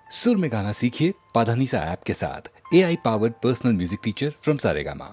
सुर में गाना सीखिए पाधानीसा ऐप के साथ। AI powered personal music teacher from Saregama.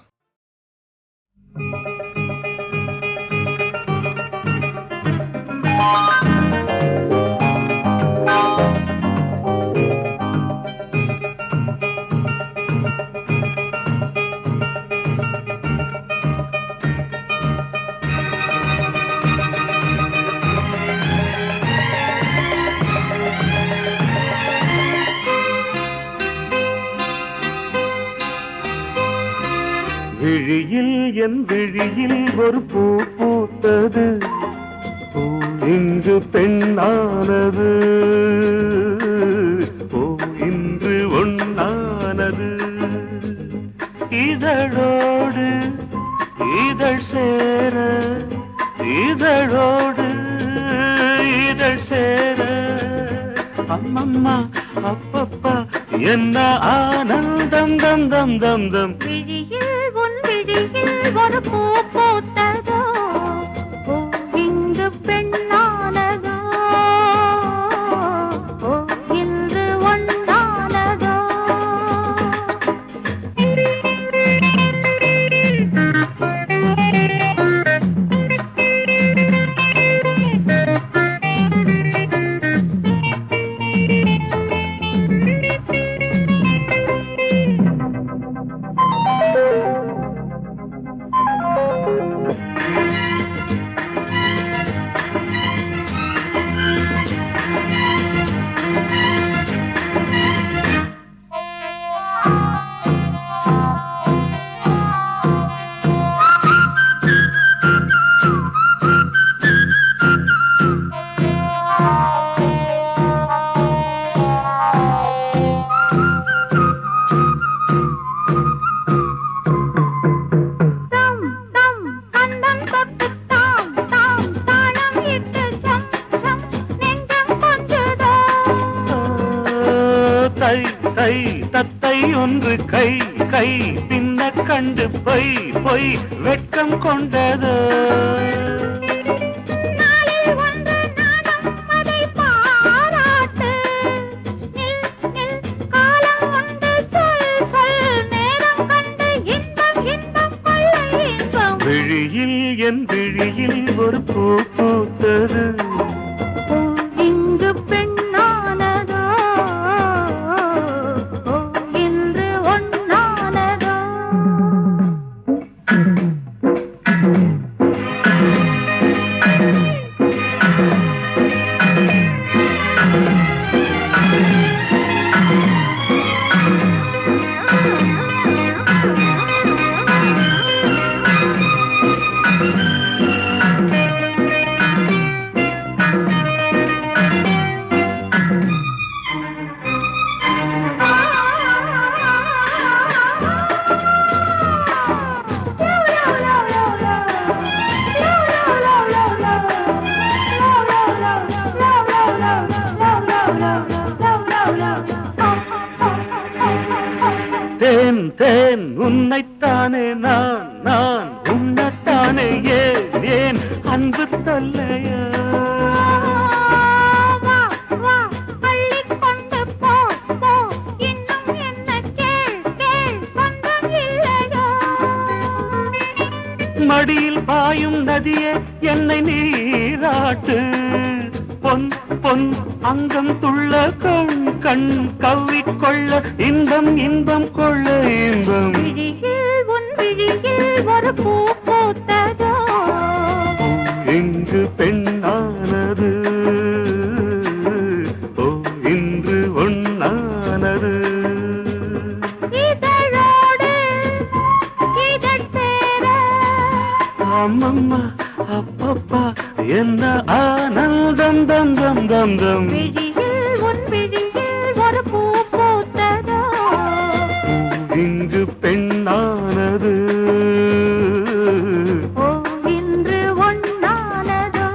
விழியில் என் விழியில் ஒரு பூ பூத்தது, பூ இன்று பெண்ணானது, பூ இன்று ஒண்ணானது. இதழோடு இதழ் சேர, இதழோடு இதழ் சேர, அம்மம்மா அப்பப்பா என்ன ஆனந்தம் தம் தம் தம் தம். ஒரு பூ பூத்ததோ, பூ இங்கு பெண்ணானதோ, பூ இன்று ஒண்ணானதோ. தத்தை ஒன்று கை கை பின்ன கண்டு பொய் பொய் வெட்கம் கொண்டது. விழியில் என் விழியில் ஒரு பூ பூத்தது, இங்கு பெண்ணானதோ, இன்று ஒண்ணானதோ. தேன் தேன் உன்னைத்தானே நான் நான் உன்னைத்தானே ஏன் ஏன் அன்பு தொல்லையா. மடியில் பாயும் நதியே என்னை நீராட்டு, பொன் பொன் அங்கம் துள்ள கண் கண் கவ்விக்கொள்ள இன்பம் இன்பம் கொள்ள இன்பம். விழியில் உன் விழியில் ஒரு பூ பூத்ததோ, இங்கு பெண்ணானது, ஓ இன்று ஒண்ணானது. இதழோடு இதழ் சேர, அம்மம்மா அப்பப்பா என்ன ஆனந்தம் தம் தம் தம் தம். விழியில் உன் விழியில் ஒரு பூ பூத்ததோ, இங்கு பெண்ணானது, ஓ இன்று ஒண்ணானதோ.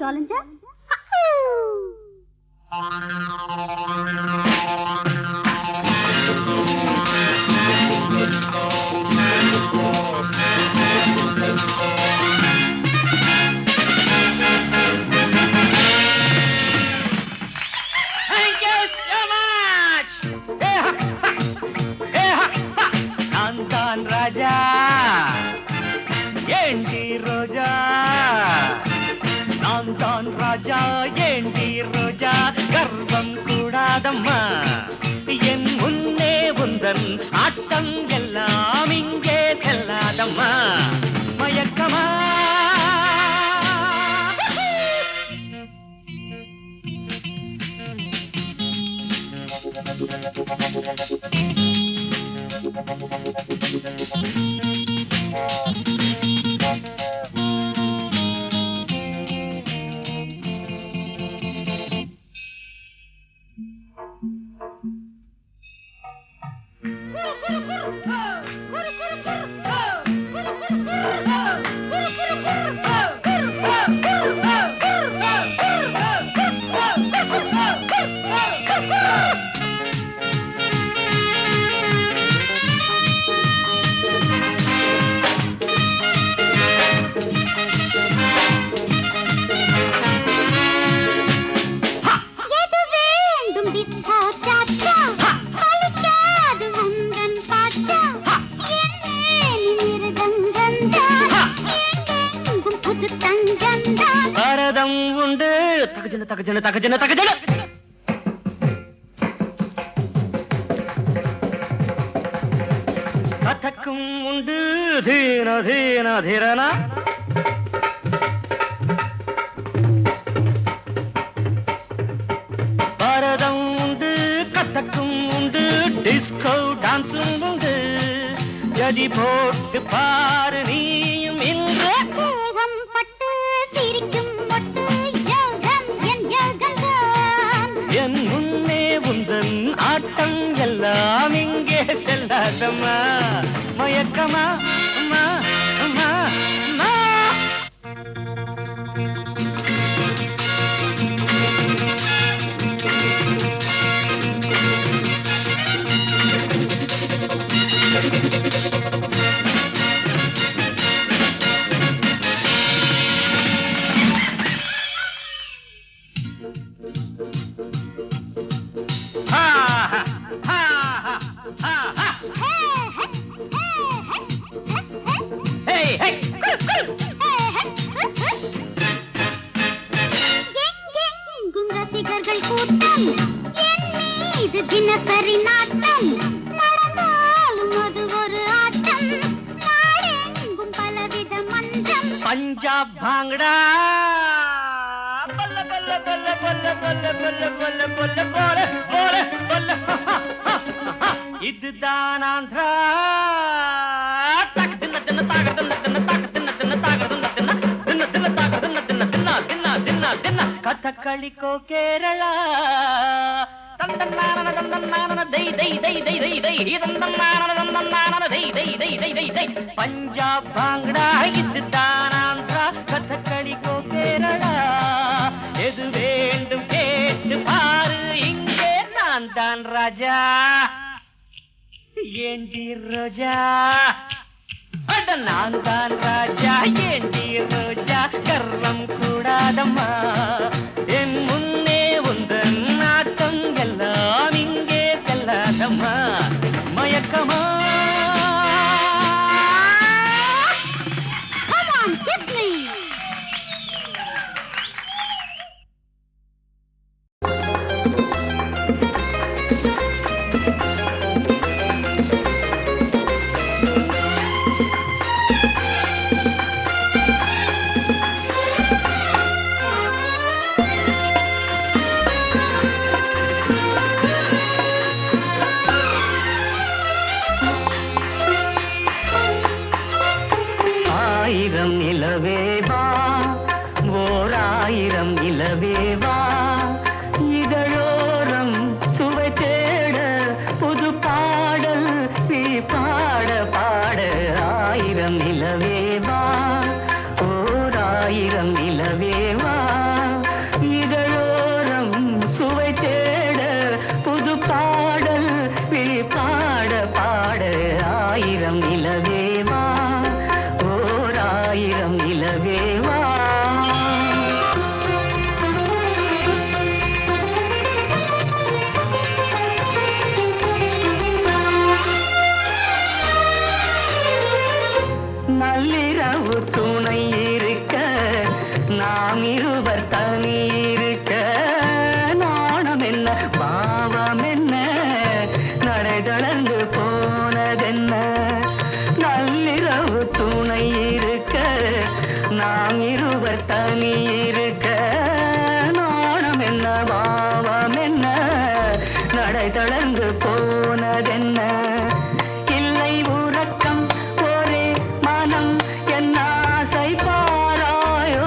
challenger? Thank you so much. நான் ராஜா ஏண்டி ரோஜா நான் தான் ராஜா ஏண்டி ரோஜா கர்வம் கூடாதம்மா என் முன்னே உந்தன் ஆட்டம் எல்லாம் இங்கே செல்லாதம்மா மயக்கமா பரதம் உண்டு தகஜன தகஜன தகஜன தகஜன கதக்கும் உண்டு தீன தீன தீரனா பரதம் உண்டு கதக்கும் உண்டு டிஸ்கோ டான்ஸும் உண்டு ஜதி போட்டு பாரு நீயும் இன்று என் முன்னே உந்தன் ஆட்டம் எல்லாம் இங்கே செல்லாதம்மா மயக்கமா அம்மா அம்மா அம்மா ரசிகர்கள் கூட்டம் இது தினசரி நாட்டம் நடந்தாலும் அது ஒரு ஆட்டம் நாடெங்கும் பலவித மன்றம் பஞ்சாப் பாங்கடா பல்ல பல்ல பல்ல பல்ல பல்ல பல்ல பல்ல பல்ல போல போல பல்ல இதுதான் ஆந்திரா கதகளிக்கோ கேரளா பஞ்சாப் பாங்கடா இதுதான் ஆந்திரா கதகளிக்கோ கேரளா எது வேண்டும் கேட்டு பாரு இங்கே நான் தான் ராஜா ஏண்டி ரோஜா அட நான் தான் ராஜா ஏண்டி ரோஜா கர்வம் கூடாதம்மா என் முன்னே உந்தன் நாட்டம் எல்லாம் இங்கே செல்லாதம்மா மயக்கமா Come on, kiss me. ஆயிரம் நிலவேவா ஓர் ஆயிரம் நிலவேவா இதழோரம் சுவை தேட புது பாடல் நீ பாட பாட ஆயிரம் நிலவேவா ஓர் ஆயிரம் நிலவேவா இருவர் தனி இருக்க நாணம் என்ன பாவம் என்ன நடை தளர்ந்து போனதென்ன நள்ளிரவு துணை இருக்க நாம் இருவர் தனி இருக்க நாணம் என்ன பாவம் என்ன நடை தளர்ந்து போனதென்ன இல்லை உறக்கம் ஒரே மனம் என் ஆசை பாராயோ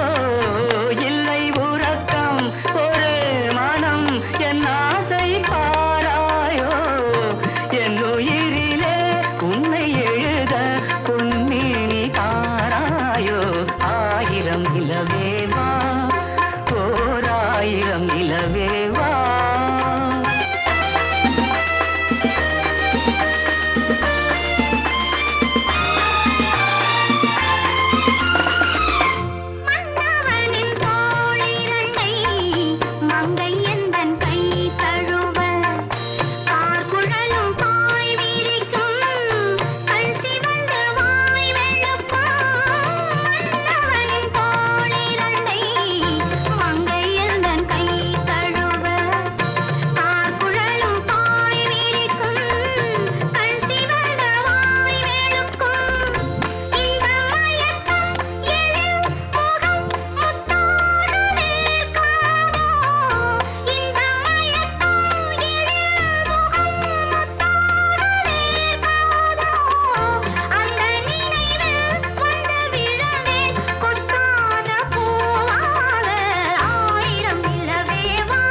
இல்லை உறக்கம் ஒரே மனம் என் ஆசை பாராயோ என் உயிரிலே உன்னை எழுத பொன்மேனி தாராயோ ஆயிரம் நிலவேவா ஓர் ஆயிரம் நிலவேவா மன்னவனின் தோளிரண்டை மங்கை எந்தன் கை தழுவ கார்குழலும் பாய் விரிக்கும் கண் சிவந்து வாய் வெளுக்கும் மன்னவனின் தோளிரண்டை மங்கை எந்தன் கை தழுவ கார்குழலும் பாய் விரிக்கும் கண் சிவந்து வாய் வெளுக்கும் இந்த மயக்கம் எழில் முகம் முத்தாடுதே காதோ இந்த மயக்கம் எழில் முகம் முத்தாடுதே காதோ அந்த நினைவில் வந்து விழுந்தேன் கொத்தாத பூவாக ஆயிரம் நிலவேவா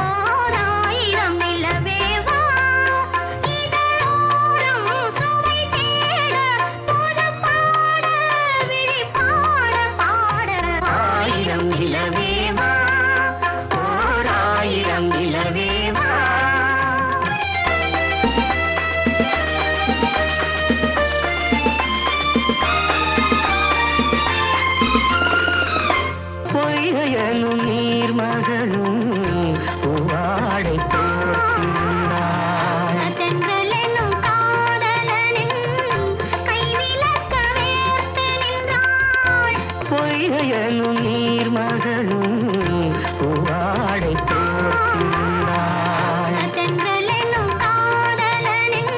ஓர் ஆயிரம் நிலவேவா இதழோரம் சுவை தேட புது பாட விழி பாட பாட ஆயிரம் நிலவேவா ஓர் ஆயிரம் நிலவேவா பொய்கையனும் நீர்மகளும் பூவாடை போர்த்திருந்தாள் தென்றலெனும் காதலனின் கைவிலக்க வேர்த்து நின்றாள் பொய்கையனும் நீர்மகளும் பூவாடை போர்த்திருந்தாள் தென்றலெனும் காதலனின்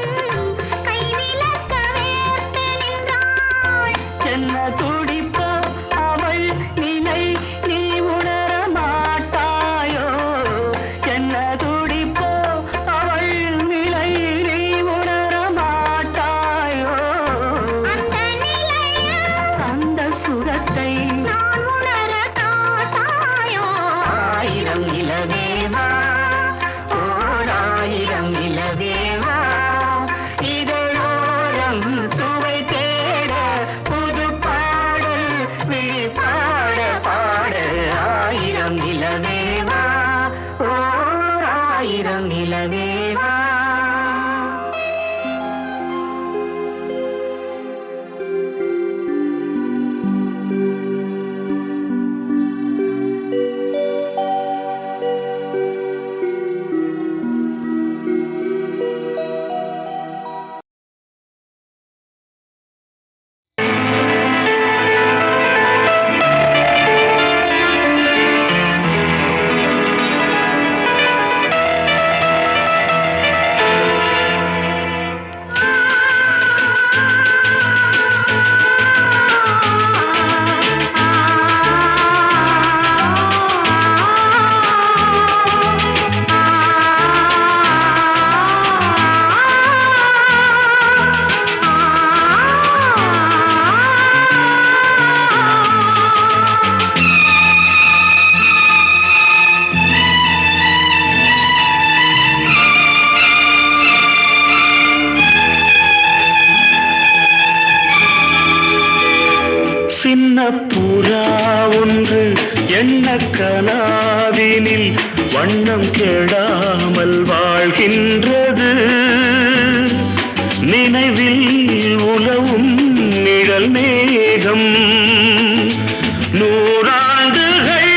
கைவிலக்க வேர்த்து நின்றாள் என்ன துடிப்போ அவள் நிலை நீ உணர மாட்டாயோ என்ன துடிப்போ அவள் நிலை நீ உணர மாட்டாயோ அந்த நிலையில் அந்த சுரத்தை நான் உணர காட்டாயோ ஆயிரம் நிலவேவா ஓர் ஆயிரம் நிலவேவா இதழோரம் சுவை தேட புது பாடல் விழி பாட பாட ஆயிரம் நிலவேவா ஓர் ஆயிரம் நிலவேவா சின்ன புறா ஒன்று எண்ண கனாவினில் வண்ணம் கெடாமல் வாழ்கின்றது நினைவில் உலவும் நிழல் மேகம் நூறாண்டுகள்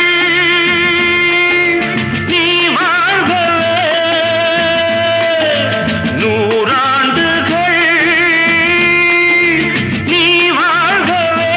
நீ வாழ்கவே நூறாண்டுகள் நீ வாழ்கவே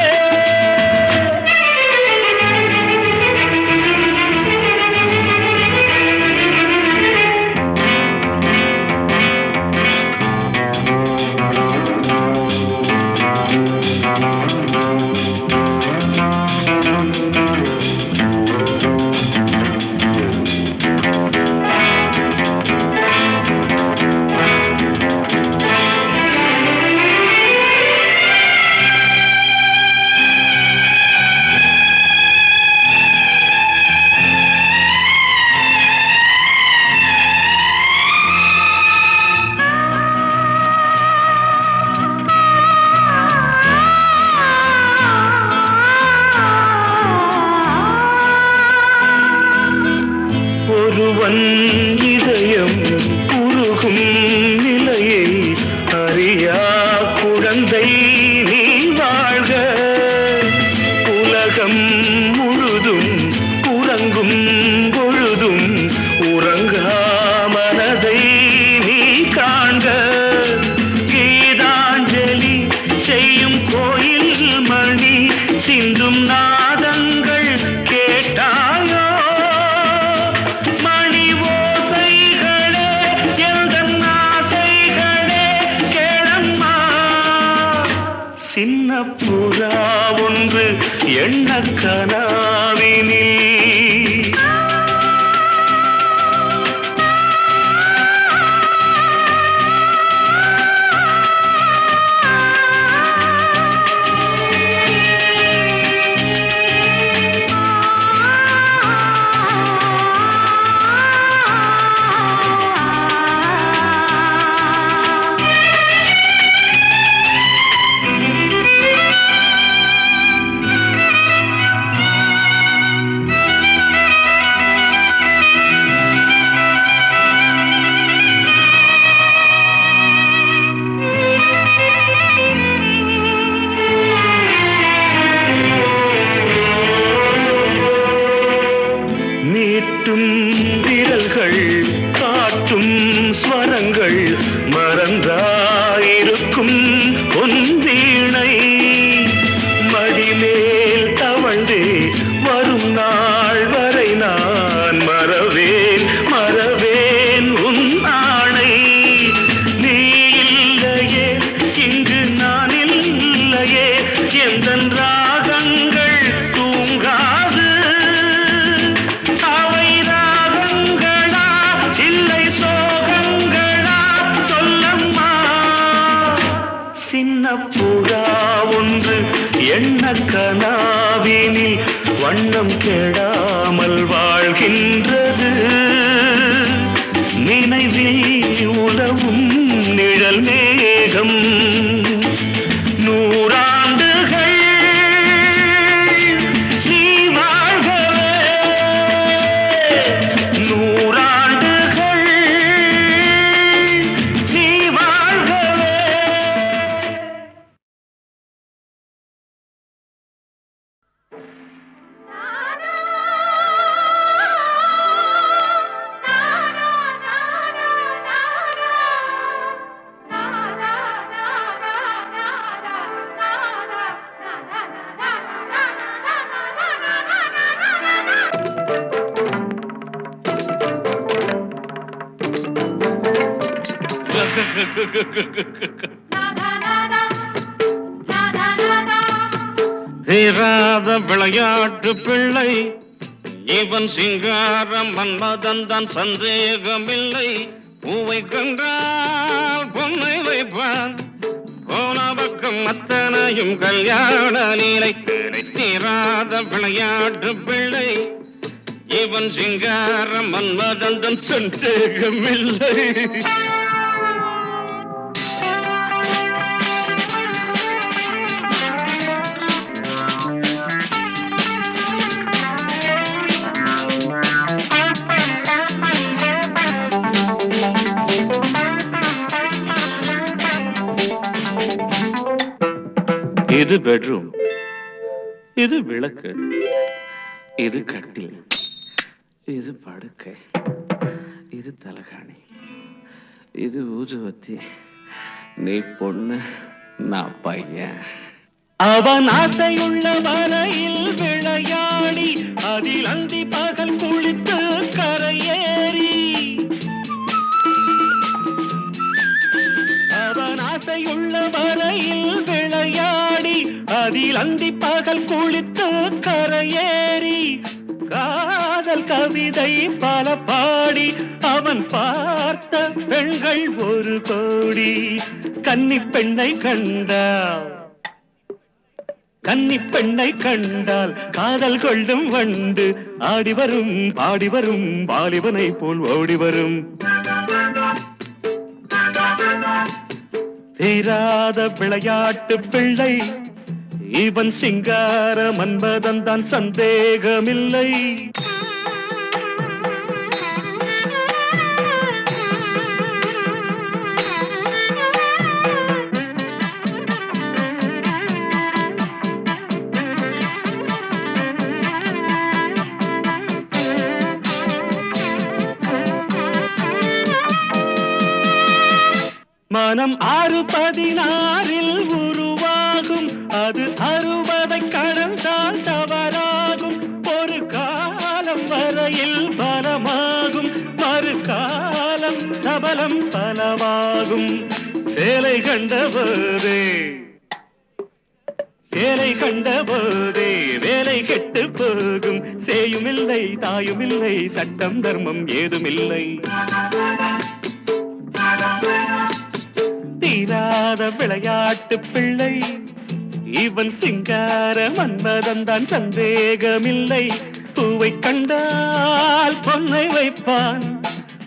அவன் இதயம் உருகும் நிலையை அறியா குழந்தை நீ வாழ்க. உலகம் முழுதும் உறங்கும் பொழுதும் உறங்கா மனதை நீ காண்க. கீதாஞ்சலி செய்யும் கோயில் மணி சிந்தும் நாதங்கள் கேட்டாயோ? மணி ஓசைகளே எந்தன் ஆசைகளே கேளம்மா. சின்ன புறா ஒன்று எண்ண கனாவினில் விரல்கள் காட்டும் ஸ்வரங்கள் மறந்தாயிருக்கும் பொன் வீணை மடிமேல் தவழ்ந்தே வரும் நாள் வரை நான் மறவேன் மறவேன் உன் ஆணை. நீ இல்லையே இங்கு நான் இல்லையே எந்தன் ராகங்கள் தூங்காது. புறா ஒன்று எண்ண கனாவினில் வண்ணம் கெடாமல் வாழ்கின்றது. நினைவில் உலவும் நிழல் மேகம் நூறாண்டுகள் நீ வாழ்கவே. நூறாண்டுகள் நீ வாழ்கவே. தீராத விளையாட்டு பிள்ளை இவன் சிங்காரம் மன்மதன் தான் சந்தேகமில்லை. பூவை கண்டால் பொன்னை வைப்பான் போன பக்கம் அத்தனையும் கல்யாண லீலை. தீராத விளையாட்டு பிள்ளை இவன் சிங்காரம் மன்மதன் தான் சந்தேகமில்லை. இது பெட்ரூம், இது விளக்கு, இது கட்டில், இது படுக்கை, இது தலகாணி, இது ஊதுவத்தி. நீ பொண்ணு, நான் பையன். அவன் ஆசையுள்ள வரையில் விளையாடி அதில் அந்தி பகல் குளித்து கரையேறி. அவன் ஆசையுள்ள வரையில் விளையாடி அதில் அந்தி பகல் குளித்து கரையேறி. காதல் கவிதை பல பாடி அவன் பார்த்த பெண்கள் 1 கோடி. கன்னி பெண்ணை கண்டால் கன்னி பெண்ணை கண்டால் காதல் கொள்ளும் வண்டு ஆடி வரும் பாடி வரும் வாலிபனை போல் ஓடி வரும். தீராத விளையாட்டு பிள்ளை இவன் சிங்கார மன்மதன் தான் சந்தேகமில்லை. மனம் 6-16 உருவாகும், அது 60 கடந்தால் தவறாகும். ஒரு காலம் வரையில் பலமாகும், மறுகாலம் சபலம் பலவாகும். சேலை கண்டபோதே வேலை கெட்டு போகும். சேயுமில்லை தாயுமில்லை, சட்டம் தர்மம் ஏதுமில்லை. தீராத விளையாட்டு பிள்ளை இவன் சிங்கார மன்மதன் தான், சந்தேகமில்லை. பூவை கண்டால் பொன்னை வைப்பான்,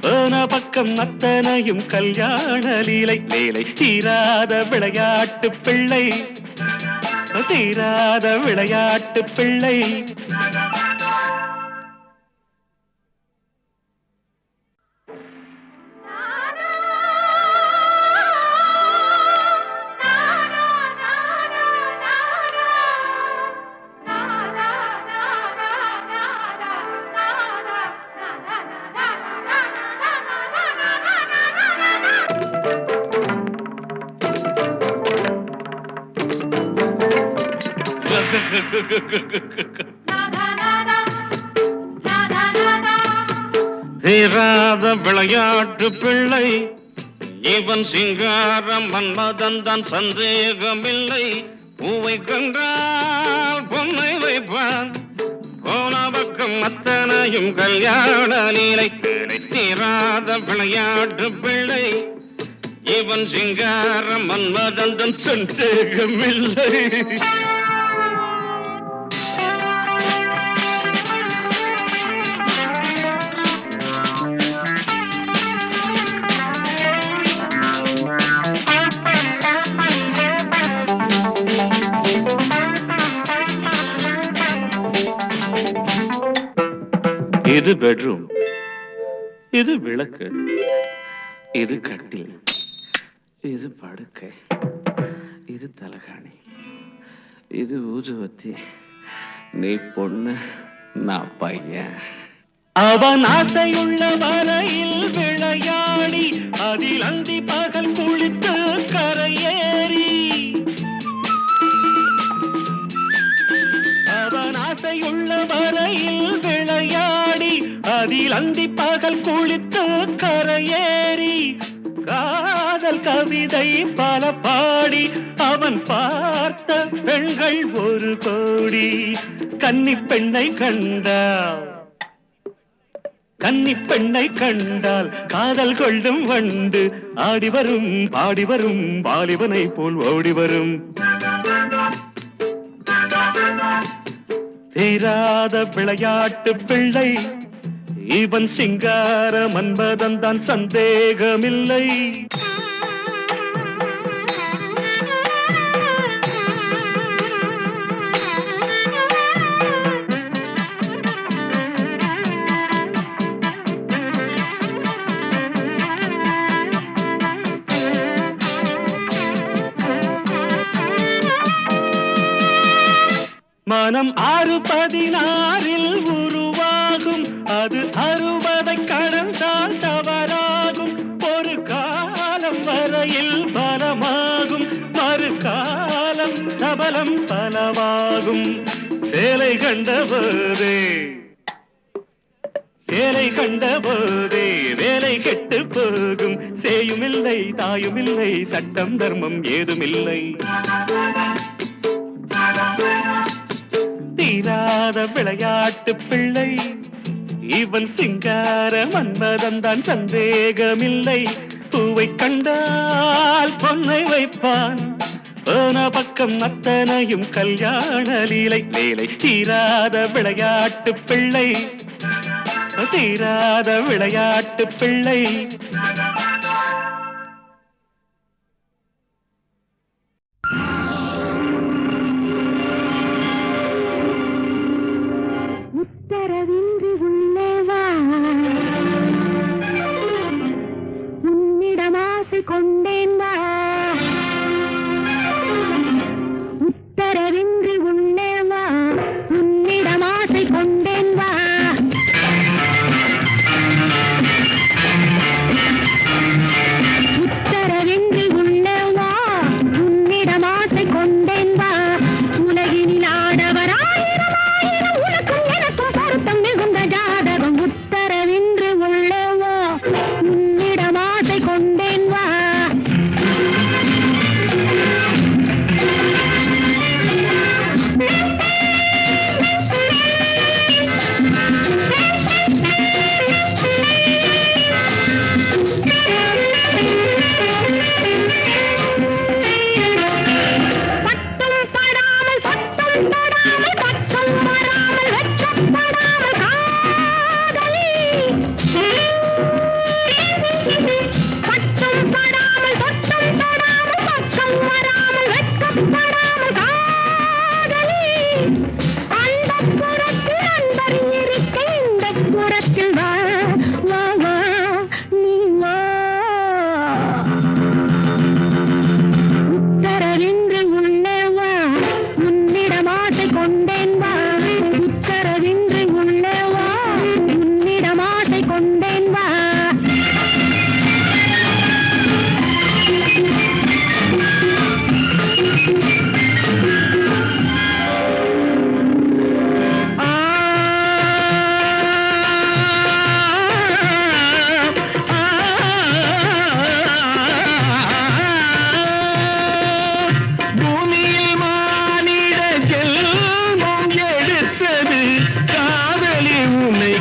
போன பக்கம் அத்தனையும் கல்யாண லீலை. வேலை தீராத விளையாட்டு பிள்ளை, தீராத விளையாட்டு பிள்ளை. தீராத விளையாட்டு பிள்ளை இவன் சிங்காரம் மன்மதன் தான், சந்தேகமில்லை. பூவை கண்டால் பொன்னை வைப்பான், போன பக்கம் அத்தனையும் கல்யாண லீலை. தீராத விளையாட்டு பிள்ளை இவன் சிங்காரம் மன்மதன் தான், சந்தேகமில்லை. இது பெட்ரூம், இது விளக்கு, இது கட்டில், இது படுக்கை, இது தலகாணி, இது ஊதுவத்தி. நீ பொண்ணு, நான் பையன். அவன் ஆசையுள்ள வரையில் விளையாடி, அதில் அந்தி பகல் குளித்து கரையேறி. அவன் ஆசையுள்ள வரையில் விளையாடி, அதில் அந்தி பகல் குளித்து கரையேறி. காதல் கவிதை பல பாடி, அவன் பார்த்த பெண்கள் 1 கோடி. கன்னி பெண்ணை கண்டால் காதல் கொள்ளும் வண்டு, ஆடி வரும் பாடி வரும் வாலிபனை போல் ஓடி வரும். தீராத விளையாட்டு பிள்ளை இவன் சிங்கார மன்மதன் தான், சந்தேகமில்லை. மனம் 6-16 உருவாகும், அது 60 கடந்தால் தவறாகும். ஒரு காலம் வரையில் பலமாகும், மறுகாலம் சபலம் பலவாகும். சேலை கண்டபோதே வேலை கெட்டு போகும். சேயுமில்லை தாயுமில்லை, சட்டம் தர்மம் ஏதுமில்லை. தீராத விளையாட்டு பிள்ளை இவன் சிங்கார மன்மதன் தான், சந்தேகமில்லை. பூவை கண்டால் பொன்னை வைப்பான், போன பக்கம் அத்தனையும் கல்யாண லீலை. வேலை தீராத விளையாட்டு பிள்ளை, தீராத விளையாட்டு பிள்ளை. உத்தரவின்றி உள்ளே வா, உன்னிடம் ஆசை கொண்டேன் வா. உத்தரவின்றி உள்ளே வா, உன்னிடம் ஆசை கொண்டேன் வா.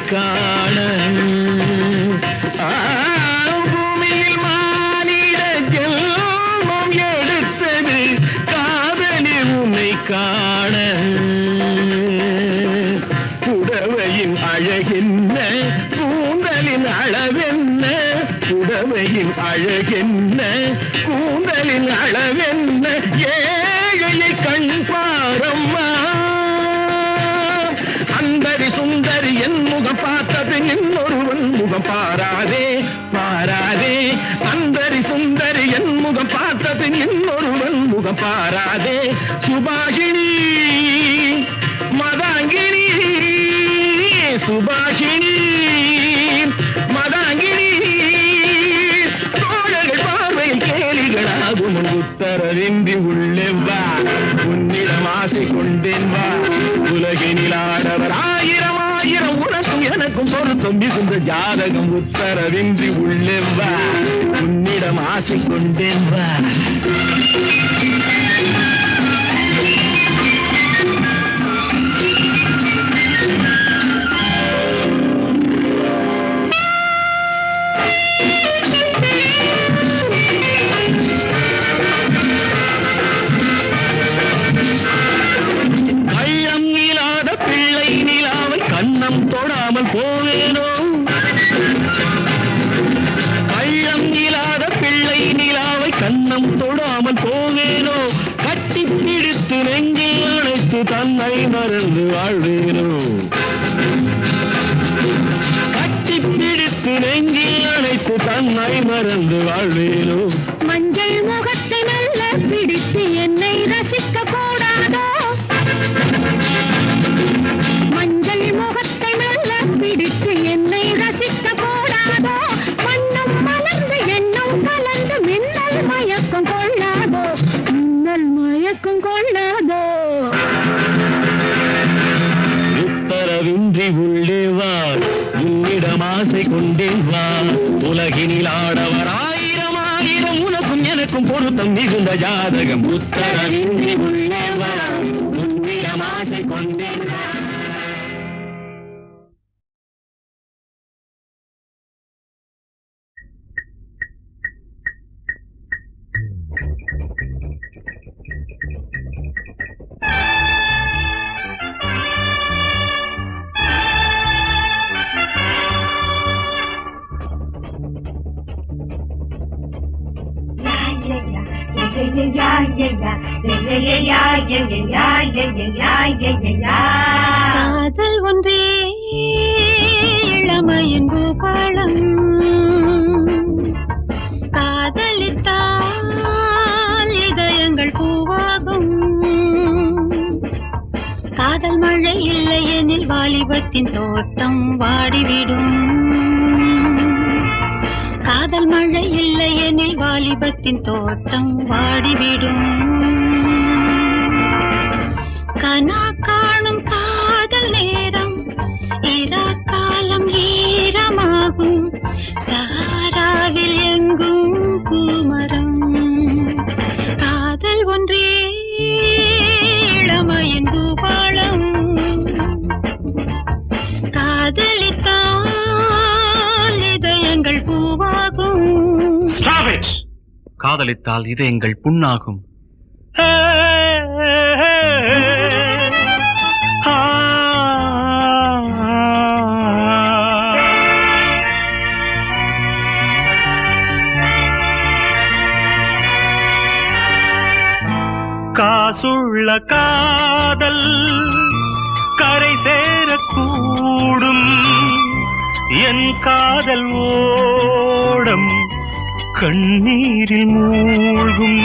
காண பூமியில் மானிட ஜென்மம் எடுத்தது காதலில் உன்னை காண புடவையின் அழகென்ன கூந்தலின் அளவென்ன புடவையின் அழகென்ன கூந்தலின் அளவென்ன ஏழையை கண் பாரம்மா அந்தரி சுந்தரி என் முகம் பார்த்தது இன்னொருவன் முகம் பாராதே பாராதே அந்தரி சுந்தரி என் முகம் பார்த்தது இன்னொருவன் முகம் பாராதே சுபாஷினி மதாங்கினி சுபாஷினி மதாங்கினி தோழர்கள் பார்வையில் கேலிகளாகும் உத்தரவின்றி உள்ளே வா உன்னிடம் ஆசை கொண்டேன் வா உலகினில் ஆடவர் ஆயிரம் ஆயிரம் உனக்கும் எனக்கும் பொருத்தம் மிகுந்த ஜாதகம் உத்தரவின்றி உள்ளே வா உன்னிடம் ஆசை கொண்டேன் வா கண்ணம் தொடாமல் போவேனோ கள்ளம் இல்லாத பிள்ளை நிலாவை கண்ணம் தொடாமல் போவேனோ கட்டி பிடித்து நெஞ்சில் அணைத்து தன்னை மறந்து வாழ்வேனோ கட்டி பிடித்து நெஞ்சில் அணைத்து தன்னை மறந்து வாழ்வேனோ மஞ்சள் முகத்தை நல்ல பிடித்து என்னை ரசிக்க கூடாதோ மஞ்சள் முகத்தை நல்ல பிடித்து என்னை ரசிக்க கூடாதோ மண்ணும் மலர்ந்து எண்ணம் கலந்து மின்னல் மயக்கம் கொள்ளாதோ மின்னல் மயக்கம் கொள்ளாதோ உத்தரவின்றி உள்ளே வா உன்னிடம் ஆசை கொண்டேன் வா உலகினில் ஆடவர் ஆயிரம் ஆயிரம் உனக்கும் எனக்கும் பொருத்தம் மிகுந்த ஜாதகம் உத்தரவின்றி உள்ளே வா உன்னிடம் ஆசை கொண்டேன் வா காதல் ஒன்றே இளமையின் பூபாலம் காதலித்தால் இதயங்கள் பூவாகும் காதல் மழை இல்லை எனில் வாலிபத்தின் தோட்டம் வாடிவிடும் காதல் மழை இல்லை எனில் வாலிபத்தின் தோட்டம் வாடிவிடும் கனா காணும் காதல் நேரம் இராக்காலம் ஈரமாகும் சஹாராவில் எங்கும் பூமரம் காதல் ஒன்றே இளமையின் பூபாலம் காதலித்தால் இதயங்கள் பூவாகும் காதலித்தால் இதயங்கள் புண்ணாகும் காசுள்ள காதல் கரை சேரக்கூடும் என் காதல் ஓடம் கண்ணீரில் மூழ்கும்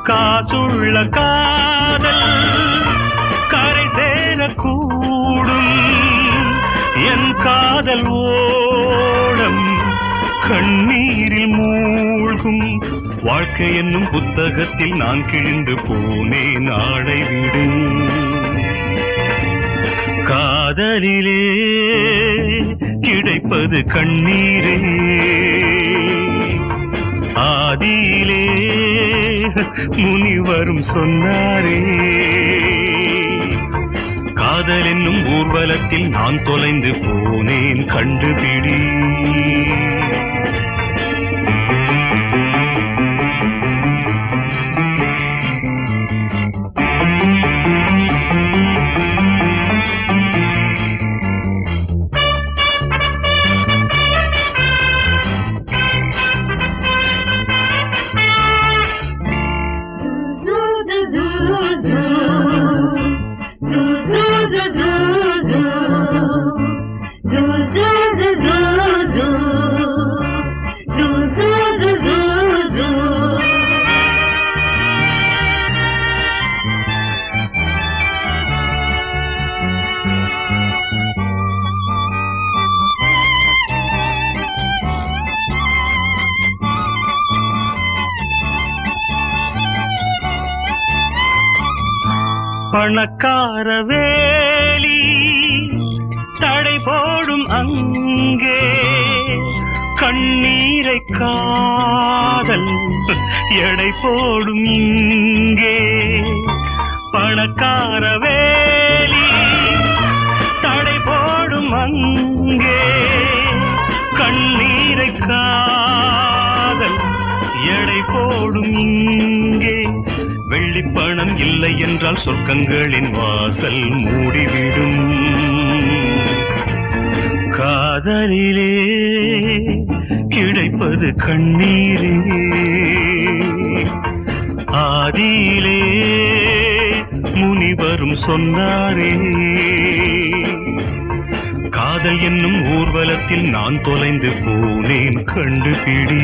காசுள்ள காதல் கரை சேரக்கூடும் என் காதல் ஓடம் கண்ணீரில் மூழ்கும் வாழ்க்கை என்னும் புத்தகத்தில் நான் கிழிந்து போனேன் ஆடை விடு காதலிலே கிடைப்பது கண்ணீரே ஆதியிலே முனிவரும் சொன்னாரே காதல் என்னும் ஊர்வலத்தில் நான் தொலைந்து போனேன் கண்டுபிடி. பணக்கார வேலி தடை போடும் அங்கே கண்ணீரை காதல் எடை போடும் இங்கே. பணக்கார வேலி தடை போடும் அங்கே கண்ணீரை காதல் எடை போடும் இங்கே. வெள்ளிப்பணம் இல்லை என்றால் சொர்க்கங்களின் வாசல் மூடிவிடும். காதலிலே கிடைப்பது கண்ணீரே, ஆதியிலே முனிவரும் சொன்னாரே. காதல் என்னும் ஊர்வலத்தில் நான் தொலைந்து போனேன் கண்டுபிடி.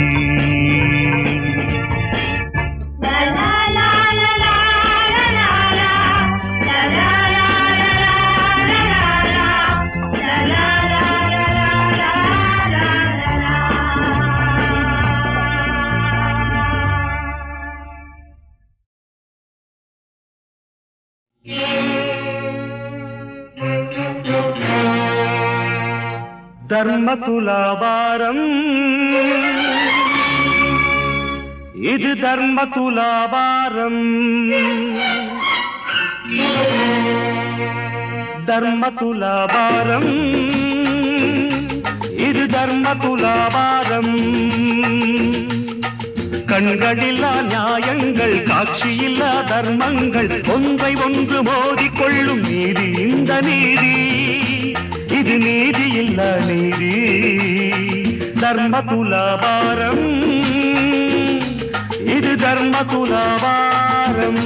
தர்ம துலாபாரம் இது தர்ம துலாபாரம். தர்ம துலாபாரம் இது தர்ம துலாபாரம். கண்களில்லா நியாயங்கள் காட்சியில்லா தர்மங்கள் ஒன்றை ஒன்று மோதிக்கொள்ளும் நீதி இந்த நீதி. இது நீதி இல்ல நீதி. தர்ம துலாபாரம் இது தர்ம துலாபாரம்.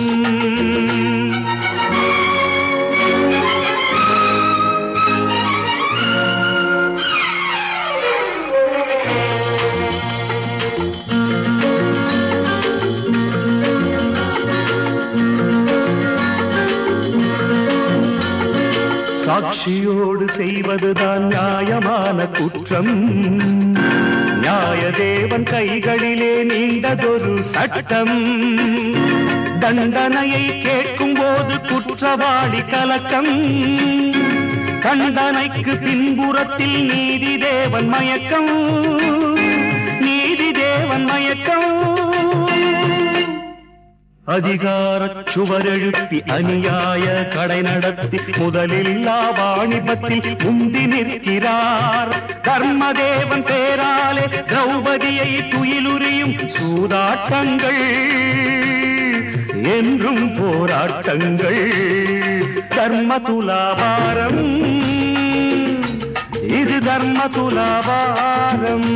சாட்சியோடு செய்வதுதான் நியாயமான குற்றம். நியாய தேவன் கைகளிலே நீண்டதொரு சட்டம். தண்டனையை கேட்கும் போது குற்றவாளி கலக்கம். தண்டனைக்கு பின்புறத்தில் நீதி தேவன் மயக்கம். நீதி தேவன் மயக்கம். அதிகாரச் சுவரெழுப்பி அநியாய கடை நடத்தி முதலில்லா வாணிபத்தில் முந்தி நிற்கிறார். தர்மதேவன் பேராலே திரௌபதியை துயிலுரியும் சூதாட்டங்கள் என்றும் போராட்டங்கள். தர்ம துலாபாரம் இது தர்ம துலாபாரம்.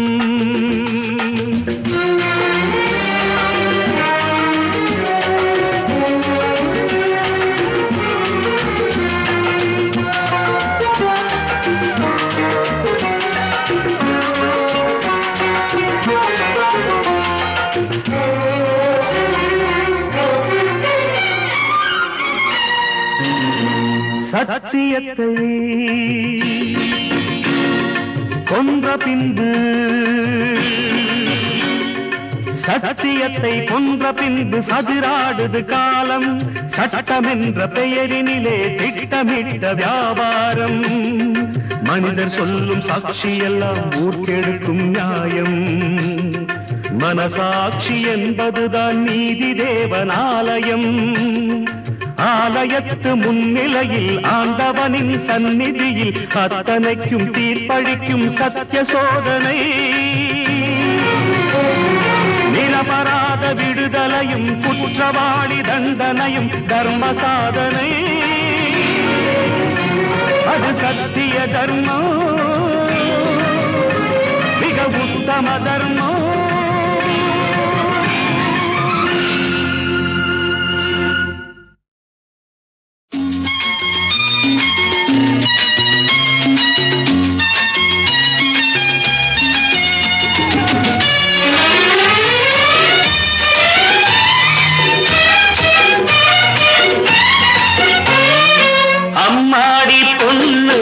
சத்தியத்தை கொன்ற பின்பு சத்தியத்தை கொன்ற பின்பு சதிராடுது காலம். சட்டம் என்ற பெயரினிலே திட்டமிட்ட வியாபாரம். மனிதர் சொல்லும் சாட்சி எல்லாம் ஊர்க்கெடுக்கும் நியாயம். மனசாட்சி என்பதுதான் நீதி தேவனாலயம். ஆலயத்து முன்னிலையில் ஆண்டவனின் சந்நிதியில் அத்தனைக்கும் தீர்ப்பளிக்கும் சத்திய சோதனை நிரபராத விடுதலையும் குற்றவாளி தண்டனையும் தர்ம சாதனை அது சத்திய தர்மம் மிக உத்தம தர்மம் அம்மாடி பொண்ணு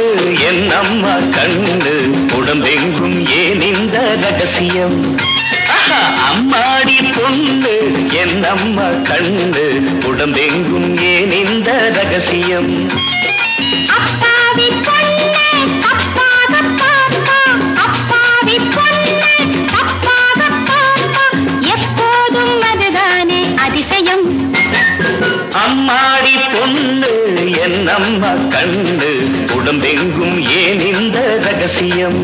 என் அம்மா கண்ணு உடம்பெங்கும் ஏன் இந்த ரகசியம் அம்மாடி பொண்ணு என் அம்மா கண்ணு உடம்பெங்கும் ஏன் இந்த ரகசியம் அப்பாவி பொண்ணு அப்பாக பாப்பா அப்பாவி பொண்ணு அப்பாக பாப்பா எப்போதும் அதுதானே அதிசயம் அம்மாடி பொண்ணு என் அம்மா கண்ணு உடம்பெங்கும் ஏன் இந்த ரகசியம்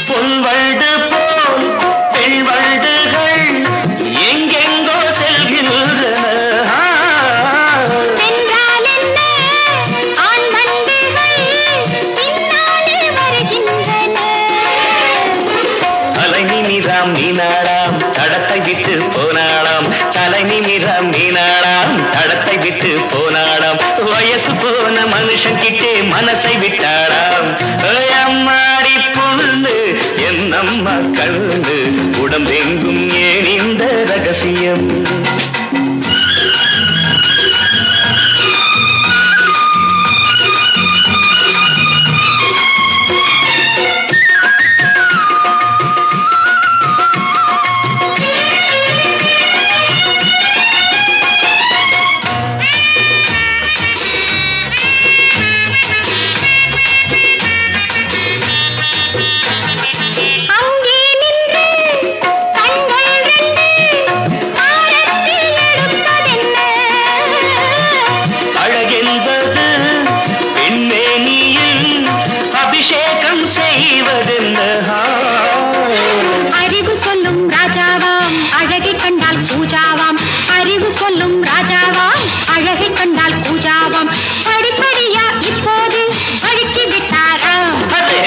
பொன்வண்டு போல் பெண்வண்டுகள் எங்கெங்கோ செல்கின்றன சென்றால் என்ன ஆண் வண்டுகள் பின்னாலே வருகின்றன தலை நிமிராம் மீனாளாம் தடத்தை விட்டு போனாளாம் தலை நிமிராம் மீனாளாம் தடத்தை விட்டு போனாளாம் வயசு போன மனுஷன் கிட்டே மனசை விட்டாளாம் அம்மாடி பொண்ணு என் அம்மா கண்ணு உடம்பெங்கும் ஏன் இந்த ரகசியம் அங்கே நின்று கண்கள் ரெண்டு ஆரத்தில் எடுப்பதென்ன அழகென்பது பெண்மேனியில் அபிஷேகம் செய்வதென்ன அறிவு சொல்லும் ராஜாவாம் அழகை கண்டால் பூஜாவாம் அறிவு சொல்லும் ராஜாவாம் அழகை கண்டால் பூஜாவாம் படிப்படியா இப்போது அழுக்கி விட்டாராம் அதே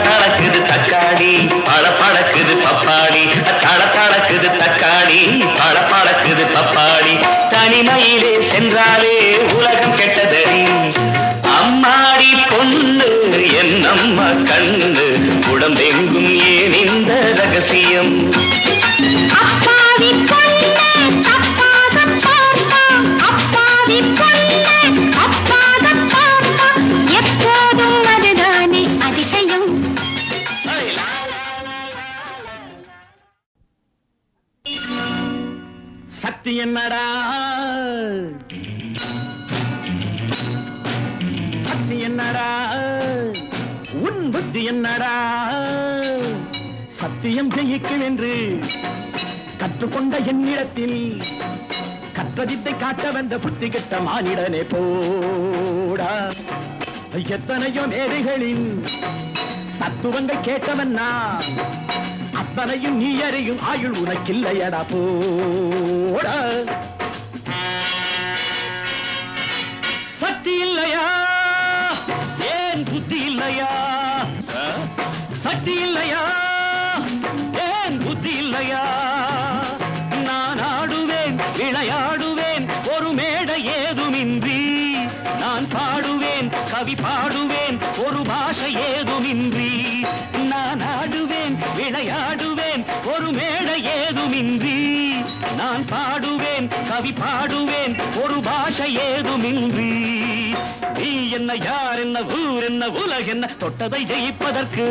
தளக்குது தக்காளி பழக்குது பப்பாளி தளக்குது தக்காளி பழக்குது பப்பாளி தனிமையிலே சென்றாலே உலகம் கெட்டதடி அம்மாடி பொண்ணு என் அம்மா கண்ணு உடம்பெங்கும் ஏன் இந்த ரகசியம் அப்பாவி பொண்ணு அப்பாக பாப்பா அப்பாவி பொண்ணு அப்பாக பாப்பா எப்போதும் அதுதானே அதிசயம் சக்தி என்னடா சக்தி என்னடா உன் புத்தி என்னடா சத்தியம் ஜெயிக்கும் என்று கற்றுக்கொண்ட என்னிடத்தில் கற்றதித்தை காட்ட வந்த புத்தி கெட்ட மானிடனே போடா எத்தனையோ மேதைகளின் தத்துவங்கள் கேட்டவன் நான் அத்தனையும் நீ அறியும் ஆயுள் உனக்கில்லையடா போடா சக்தி இல்லையா ஏன் புத்தி இல்லையா சக்தி இல்லையா ஏன் புத்தி இல்லையா நான் ஆடுவேன் விளையாடுவேன் ஒரு மேடை ஏதுமின்றி நான் பாடுவேன் கவி பாடுவேன் ஒரு பாஷை ஏதுமின்றி நான் ஆடுவேன் விளையாடுவேன் ஒரு மேடை ஏதுமின்றி நான் பாடுவேன் கவி பாடுவேன் ஒரு பாஷை ஏதுமின்றி நீ என்ன யார் என்ன ஊர் என்ன உலக என்ன தொட்டதை ஜெயிப்பதற்கு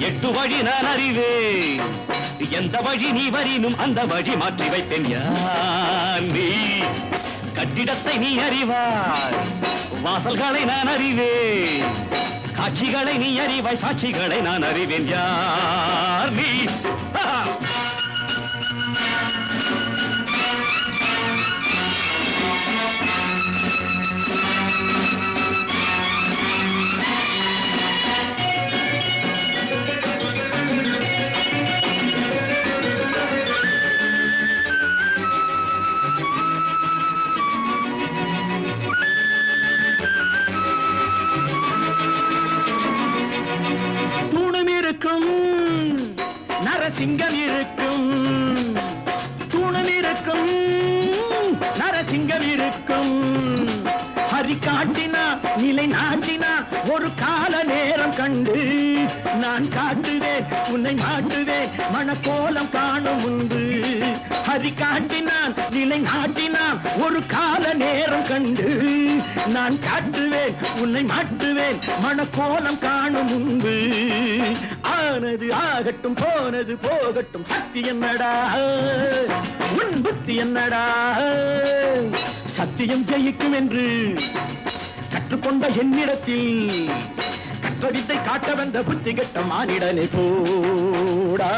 8 வழி நான் அறிவேன் எந்த வழி நீ வரினும் அந்த வழி மாற்றி வைப்பேன் யார் நீ கட்டிடத்தை நீ அறிவாய் வாசல்களை நான் அறிவேன் காட்சிகளை நீ அறிவாய் சாட்சிகளை நான் அறிவேன் யார் நீ நரசிங்கம் இருக்கும் தூணம் இருக்கும் நரசிங்கம் இருக்கும் ஹரி காட்டினா நிலை நாட்டினா ஒரு கால நேரம் கண்டு நான் காட்டுவேன் உன்னை மாட்டுவேன் மணக்கோலம் காணும் முன்பு ஹரி காட்டினான் நிலை நாட்டினான் ஒரு கால நேரம் கண்டு நான் காட்டுவேன் உன்னை மாட்டுவேன் மணக்கோலம் காணும் முன்பு ஆனது ஆகட்டும் போனது போகட்டும் சக்தி என்னடா உன் புத்தி என்னடா சத்தியம் ஜெயிக்கும் என்று கற்றுக்கொண்ட என்னிடத்தில் கற்றவித்தை காட்ட வந்த புத்தி கெட்ட மானிடனை போடா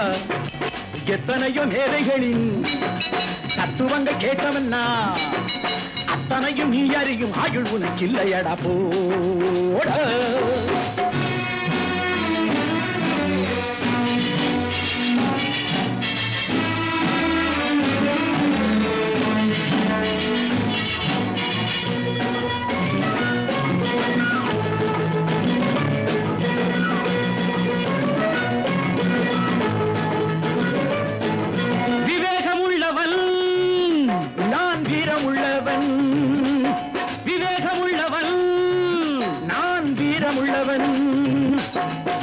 எத்தனையோ மேதைகளின் தத்துவங்கள் கேட்டவன்னா அத்தனையும் நீ அறியும் ஆயுள் உனக்கு இல்லையடா போடா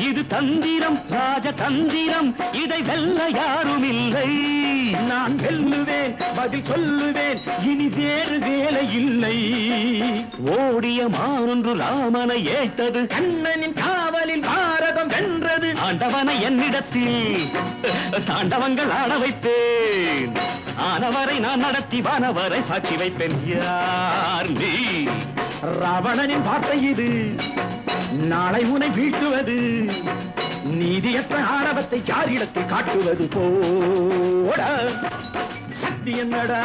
இது தந்திரம் ராஜதந்திரம் இதை வெல்ல யாரும் இல்லை நான் வெல்லுவேன் பதில் சொல்லுவேன் இனி வேறு வேலை இல்லை ஓடிய மானொன்று ராமனை ஏற்றது கண்ணனின் காவலில் பாரதம் வென்றது ஆண்டவனை என்னிடத்தில் தாண்டவங்கள் ஆட வைப்பேன் ஆனவரை நான் நடத்தி வானவரை சாட்சி வைப்பேன் யார் நீ ராவணனின் வார்த்தை இது நாளை உனை வீழ்த்துவது நீதியற்ற ஆணவத்தை யாரிடத்தில் காட்டுவது போட சக்தி என்னடா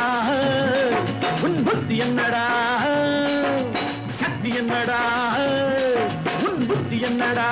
உன் புத்தி என்னடா சக்தி என்னடா உன் புத்தி என்னடா